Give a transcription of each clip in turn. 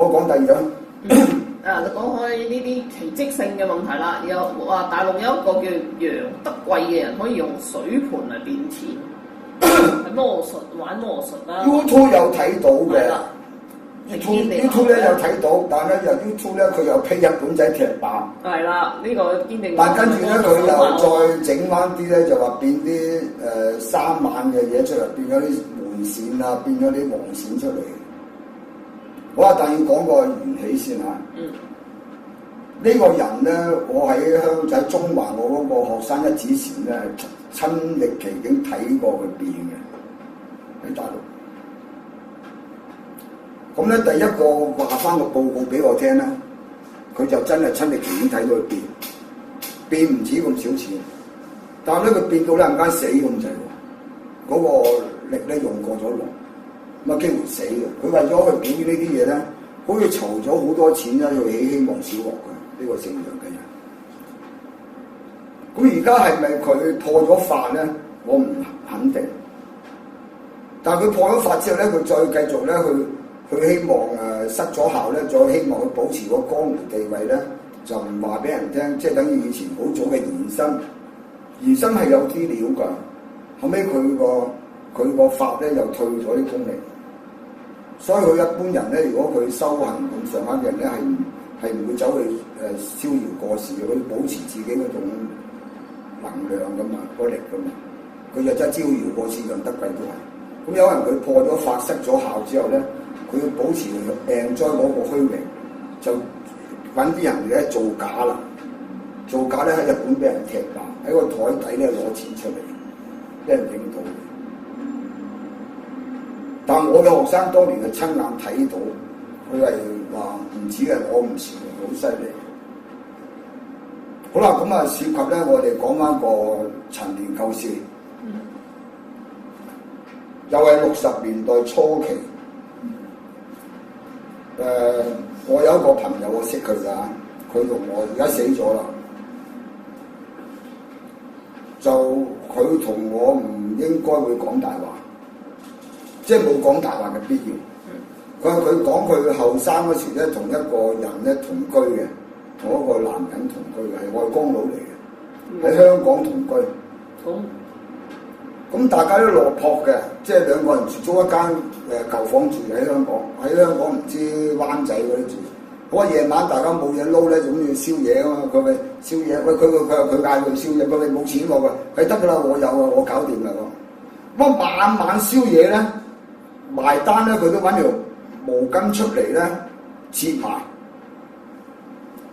我講第二樣。就講開呢啲奇蹟性嘅問題啦，有話大陸有一個叫楊德貴嘅人可以用水盤嚟變錢，係魔術玩魔術啦。YouTube 有睇到嘅，YouTube 咧有睇到，但係咧由 YouTube 咧佢又批日本仔踢爆。係啦，呢個堅定。但跟住咧佢又再整翻啲咧，就話變啲3萬嘅嘢出嚟，變咗啲門線啊，變咗啲黃線出嚟。好啊，但要講個緣起先嚇。呢個人咧，我喺中環我嗰個學生一指前咧，係親歷其境睇過佢變嘅喺大陸。咁咧第一個話翻個報告俾我聽咧，佢就真係親歷其境睇到佢變唔止咁少錢，但係咧佢變到咧間死咁滯喎，嗰個力咧用過咗龍。咁啊幾乎死嘅，佢為咗去表演呢啲嘢咧，好似籌咗好多錢咧去起希望小學嘅呢個姓楊嘅人。咁而家係咪佢破咗法咧？我唔肯定。但係佢破咗法之後咧，佢再繼續咧去希望失咗效咧，再希望佢保持個江湖地位咧，就唔話俾人聽，即係等於以前好早嘅延伸係有啲料㗎。後尾佢個法咧又退咗啲功力。所以佢一般人咧，如果佢修行咁上下嘅人咧，係唔會走去逍遙過市嘅，佢保持自己嗰種能量噶嘛，嗰力噶嘛。佢就真係逍遙過市，楊德貴都係。咁有人佢破咗法失咗效之後咧，佢要保持病災嗰個虛名，就揾啲人咧造假啦。造假咧喺日本俾人踢爆，喺個台底咧攞錢出嚟，俾人影到。但我嘅學生當年係親眼睇到，佢係話唔止係攞唔少，好犀利。好啦，咁啊涉及咧，我哋講翻個陳年舊事，又係60年代初期。我有一個朋友我識佢㗎，佢同我而家死咗啦。就佢同我唔應該會講大話。即係冇講大話嘅必要。佢講佢後生嗰時咧，同一個人咧同居嘅，同一個男人同居嘅，係外江佬嚟嘅，喺香港同居。咁大家都落魄嘅，即係兩個人住租一間舊房住喺香港，喺香港唔知灣仔嗰啲住。好啊，夜晚大家冇嘢撈咧，總要宵夜啊嘛。佢咪宵夜，喂佢嗌佢宵夜，佢咪冇錢喎，佢得㗎啦，我有啊，我搞掂啦咁。咁晚晚宵夜咧。埋單咧，佢都揾條毛巾出嚟咧，切埋，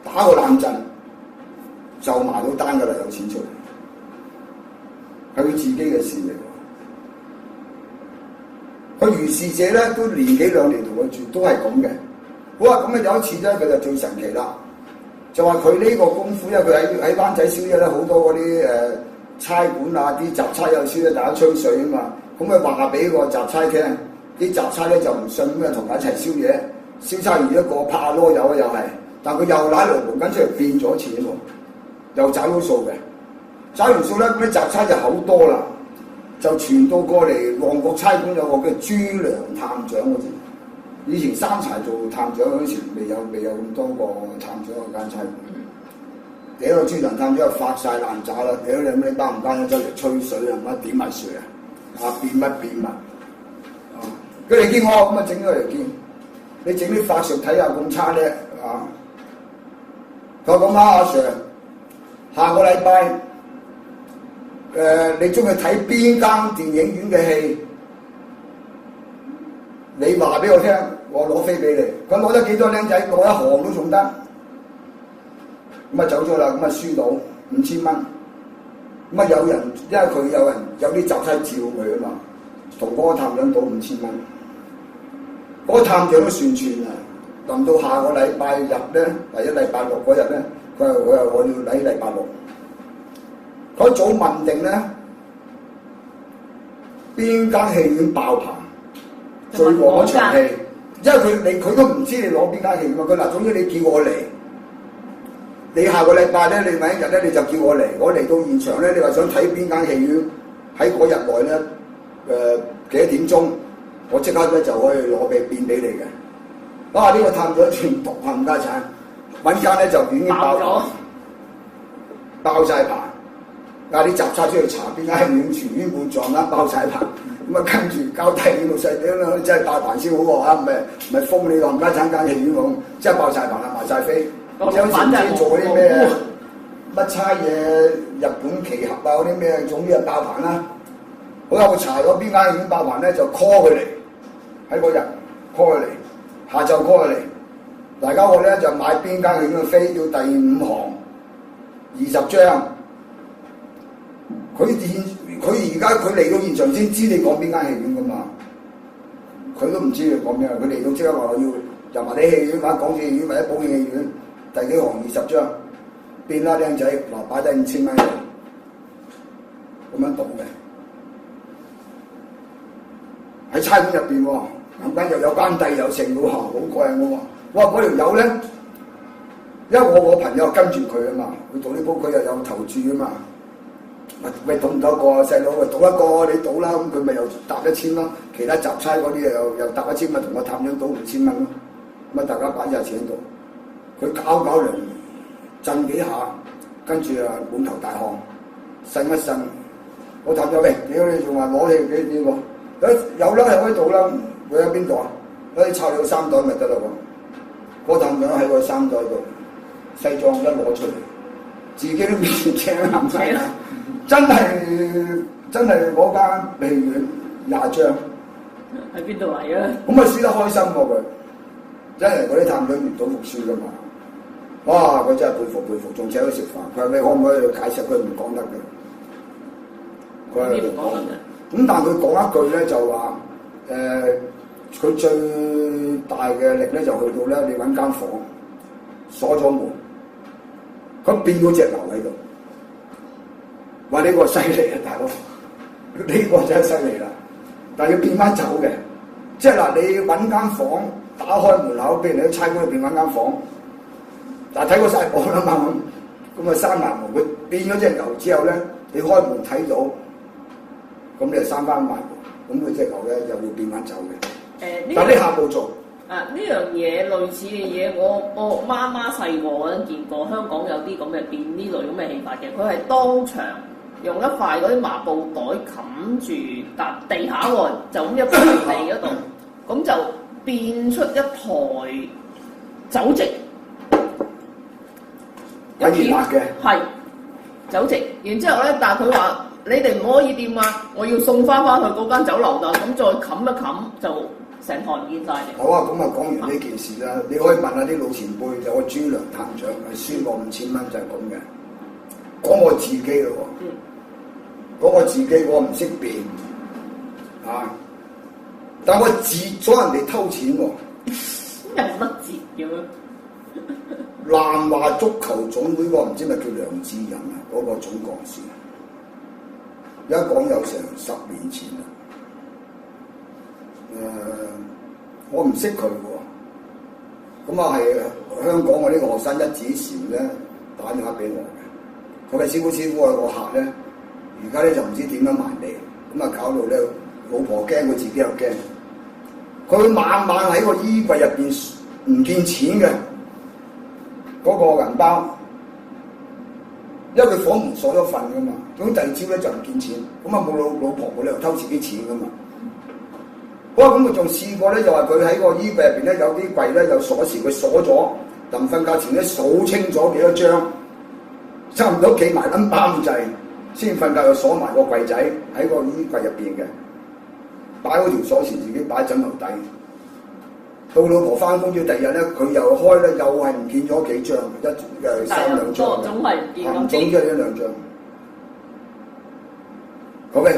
打個冷震，就埋到單㗎啦，有錢出嚟，係佢自己嘅事嚟。佢如是者咧，都年幾兩年同佢住，都係咁嘅。好啊，咁啊有一次咧，佢就最神奇啦，就話佢呢個功夫，因為佢喺灣仔宵夜咧，好多嗰啲差館啊，啲雜差有宵夜，大家吹水啊嘛，咁佢話俾個雜差聽。啲雜差咧就唔信咁啊，同佢一齊宵夜，燒差完一個拍下籮柚啊又係，但佢又揦條毛巾出嚟變咗錢喎，又找到數嘅，找完數咧咁啲雜差就好多啦，就傳到過嚟旺角差館有個叫朱良探長嗰時，以前三柴做探長嗰時未有咁多個探長嗰間差館，屌個朱良探長就發晒爛渣啦，屌你包唔包走嚟吹水啊乜點埋水啊變乜變乜。佢嚟見我咁啊，整咗嚟見你整啲法術睇下咁差咧啊！佢話咁啊，阿 Sir，下個禮拜你中意睇邊間電影院嘅戲？你話俾我聽，我攞飛俾你。佢攞得幾多僆仔？攞一行都仲得。咁啊走咗啦，咁啊輸到5000蚊。咁啊有人，因為佢有啲雜差照佢啊嘛，同嗰個探長賭5000蚊。嗰個探長都算串啊！臨到下個禮拜日咧，或者禮拜六嗰日咧，佢話我要嚟禮拜六。佢早問定咧，邊間戲院爆棚最旺嗰場戲，因為佢都唔知你攞邊間戲嘛。佢嗱，總之你叫我嚟，你下個禮拜咧，你揾一日咧，你就叫我嚟。我嚟到現場咧，你話想睇邊間戲院，喺嗰日內咧，幾多點鐘？我即刻咧就可以攞俾變俾你嘅，哇！呢個探咗全毒冚家產，揾間咧就已經爆咗，爆晒棚。嗌啲雜差出去查邊間戲院全院滿座啦，爆晒棚。咁啊跟住交替啲老細點啦，真係爆棚先好喎嚇，唔係封你個冚家產間戲院喎，真係爆晒棚啦，賣晒飛。即係好似唔知做嗰啲咩乜差嘢，日本奇俠啊嗰啲咩，總之係爆棚啦。好啦，我查咗邊間戲院爆棚咧，就 call 佢嚟，喺嗰日 call 佢嚟，下晝 call 佢嚟。大家我咧就買邊間戲院嘅飛，要第五行20張。佢而家佢嚟到現場先知你講邊間戲院噶嘛，佢都唔知你講咩，佢嚟到即刻話我要入埋啲戲院，或者港戲院或者寶慶戲院，第幾行20張，變啦靚仔，嗱擺低5000蚊，咁樣賭嘅，喺差館入邊喎，突然間又有關帝有剩喎，好過癮喎，我話嗰條友咧，因為我朋友跟住佢啊嘛，佢賭呢鋪佢又有投注啊嘛。喂，賭唔到一個細佬，喂賭一個你賭啦，咁佢咪又搭1000咯，其他雜差嗰啲又搭1000蚊，同我探長賭5000蚊咯，咁啊大家擺晒錢喺度，佢搞兩震幾下，跟住啊滿頭大汗，呻一呻，我探長喂，屌你仲話攞氣幾點喎？有啦，喺度啦，佢喺邊度啊？可以抄你個衫袋咪得咯喎，個探長喺個衫袋度，西裝一攞出嚟，自己都面青冚晒啦。真係嗰間戲院20張，喺邊度嚟啊？咁啊輸得開心喎佢，真係嗰啲探長唔到服輸噶嘛。哇！佢真係佩服，仲請佢食飯。佢話你可唔可以解釋？佢唔講得嘅。佢話唔講嘅。咁但係佢講一句咧就話佢最大嘅力咧就去到咧，你揾間房鎖咗門，咁變咗隻牛喺度。話呢個犀利啊，大佬！呢個真係犀利啦，但係要變翻走嘅，即係嗱，你揾間房打開門口，俾人喺差館入邊揾間房，但係睇過晒報啦嘛，咁啊閂埋門，佢變咗隻牛之後咧，你開門睇到，咁你就閂翻埋門，咁佢隻牛咧又要變翻走嘅。但係呢下冇做。呢樣嘢類似嘅嘢，我媽媽細個嗰陣見過，香港有啲咁嘅變呢類咁嘅戲法嘅，佢係當場用一塊嗰啲麻布袋冚住地下喎，就咁一塊地嗰度，咁就變出一台酒席，有熱辣嘅，係酒席。然之後咧，但係佢話你哋唔可以掂啊，我要送翻去嗰間酒樓度，咁再冚一冚就。成台唔見晒嘅。好啊，咁啊講完呢件事啦，你可以問下啲老前輩，有個朱良探長係輸過5000蚊就係咁嘅。講我自己咯喎，講我自己我唔識變啊，但我截咗人哋偷錢喎。有乜截嘅咩？南華足球總會個唔知咪叫梁志仁啊，嗰個總幹事，而家講有成10年前啦。我唔識佢喎，咁啊係香港我呢個學生一指禪咧打電話俾我嘅，佢話師傅個客咧，而家咧就唔知點樣埋嚟，咁啊搞到咧老婆驚，佢自己又驚，佢晚晚喺個衣櫃入邊唔見錢嘅嗰個銀包，因為佢房門鎖咗瞓噶嘛，咁第二朝咧就唔見錢，咁啊冇老婆冇理由偷自己錢噶嘛。好啊！咁佢仲試過咧，就話佢喺個衣櫃入邊咧有啲櫃咧有鎖匙，佢鎖咗，臨瞓覺前咧數清咗幾多張，差唔多企埋撚包咁滯，先瞓覺又鎖埋個櫃仔喺個衣櫃入邊嘅，擺嗰條鎖匙自己擺喺枕頭底。到老婆翻工咗第二日咧，佢又開咧，又係唔見咗幾張，3、2張，總係唔見咁總之係1、2張。好嘅，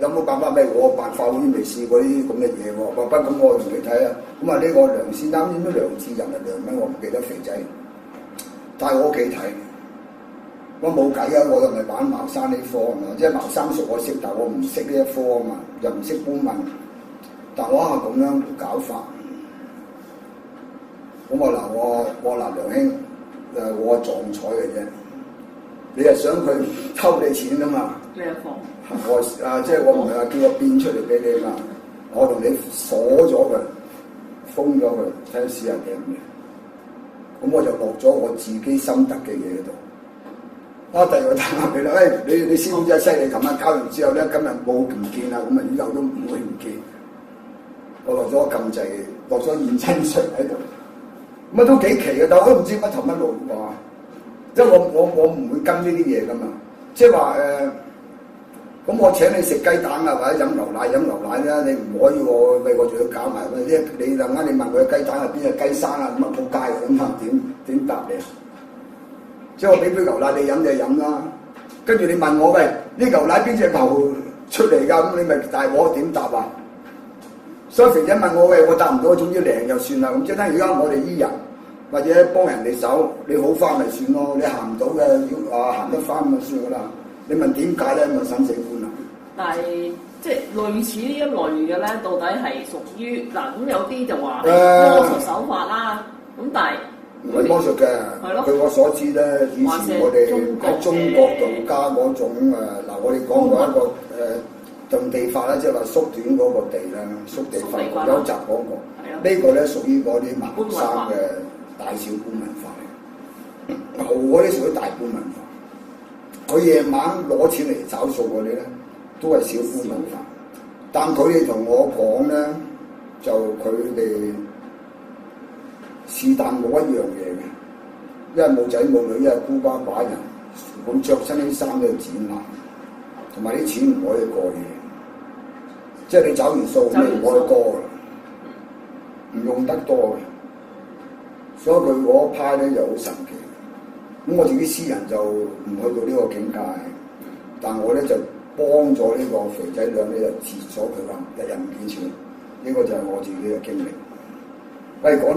有冇辦法咩？我辦法好似未試過啲咁嘅嘢喎。不咁我同你睇啊。咁啊呢個梁先生，咩梁志仁啊梁咩？我唔記得肥仔，帶我屋企睇。我冇計啊！我又唔係玩茅山呢科啊嘛，即係茅山術我識，但我唔識呢一科啊嘛，又唔識搬運。但我係咁樣搞法。咁我梁兄，我撞彩嘅啫。你係想佢偷你錢啊嘛？咩貨？即係我唔係話叫我變出嚟俾你嘛，我同你鎖咗佢，封咗佢。睇下試下點嘅。咁我就落咗我自己心得嘅嘢喺度。第二個打下佢啦，你師傅真係犀利，琴晚搞完之後咧，今日冇唔見啦，咁啊以後都唔會唔見。我落咗禁制，落咗驗親術喺度，咁啊都幾奇嘅，但我都唔知乜頭乜路喎。即係我唔會跟呢啲嘢噶嘛，即係話咁我請你食雞蛋啊，或者飲牛奶啦，你唔可以喂我仲要搞埋你陣間你問佢雞蛋係邊隻雞生啊，咁啊仆街嘅咁啊點答你啊？即係我俾杯牛奶你飲就飲啦，跟住你問我喂呢牛奶邊隻牛出嚟㗎？咁你咪大鑊點答啊？所以肥仔問我喂，我答唔到，總之靈就算啦。咁即係而家我哋醫人或者幫人哋手，你好翻咪算咯。你行唔到嘅要行得翻咪算㗎啦。你問點解咧？咁啊生死觀啦。但係即係類似呢一類嘅咧，到底係屬於嗱咁有啲就話魔術手法啦。咁但係唔係魔術嘅，據我所知咧，以前我哋喺中國道家嗰種我哋講過一個遁地法啦，即係話縮短嗰個地啦，縮地法有一集講過。呢個咧屬於嗰啲茅山嘅大小觀文化嚟，豪嗰啲屬於大觀文化。佢夜晚攞錢嚟找數嗰啲咧，都係小觀文化。但佢哋同我講咧，就佢哋是但冇一樣嘢嘅，因為冇仔冇女，因為孤家寡人，咁着親啲衫都要剪爛，同埋啲錢唔可以過夜，即係你找完數你唔可以多嘅，唔用得多嘅，所以佢嗰派咧就好神奇。咁我自己私人就唔去到呢個境界，但我咧就幫咗呢個肥仔兩咧就截咗佢啦，日日唔見錢，呢個就係我自己嘅經歷。喂，講。